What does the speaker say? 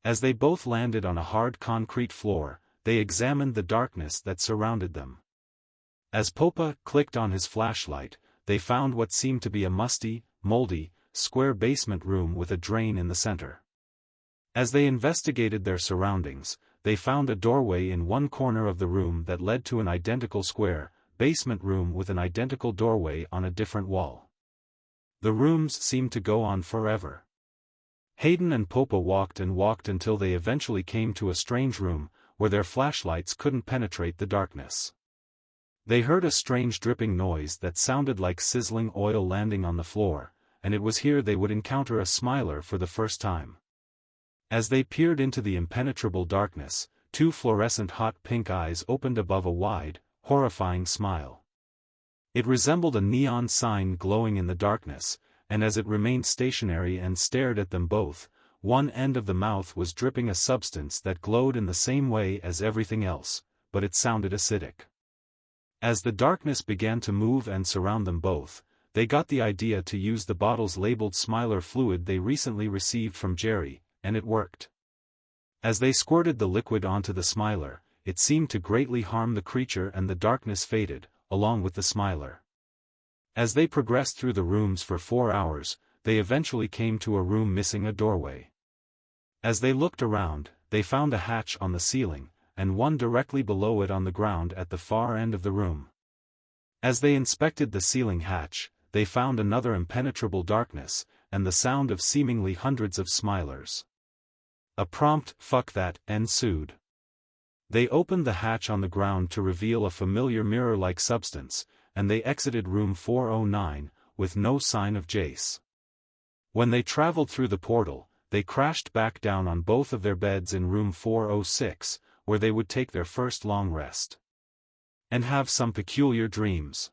As they both landed on a hard concrete floor, they examined the darkness that surrounded them. As Popa clicked on his flashlight, they found what seemed to be a musty, moldy, square basement room with a drain in the center. As they investigated their surroundings, they found a doorway in one corner of the room that led to an identical square basement room with an identical doorway on a different wall. The rooms seemed to go on forever. Hayden and Popa walked and walked until they eventually came to a strange room, where their flashlights couldn't penetrate the darkness. They heard a strange dripping noise that sounded like sizzling oil landing on the floor, and it was here they would encounter a smiler for the first time. As they peered into the impenetrable darkness, two fluorescent hot pink eyes opened above a wide, horrifying smile. It resembled a neon sign glowing in the darkness, and as it remained stationary and stared at them both, one end of the mouth was dripping a substance that glowed in the same way as everything else, but it sounded acidic. As the darkness began to move and surround them both, they got the idea to use the bottles labeled Smiler fluid they recently received from Jerry, and it worked. As they squirted the liquid onto the Smiler, it seemed to greatly harm the creature and the darkness faded, along with the Smiler. As they progressed through the rooms for 4 hours, they eventually came to a room missing a doorway. As they looked around, they found a hatch on the ceiling, and one directly below it on the ground at the far end of the room. As they inspected the ceiling hatch, they found another impenetrable darkness, and the sound of seemingly hundreds of Smilers. A prompt "fuck that" ensued. They opened the hatch on the ground to reveal a familiar mirror-like substance, and they exited room 409, with no sign of Jace. When they traveled through the portal, they crashed back down on both of their beds in room 406, where they would take their first long rest. And have some peculiar dreams.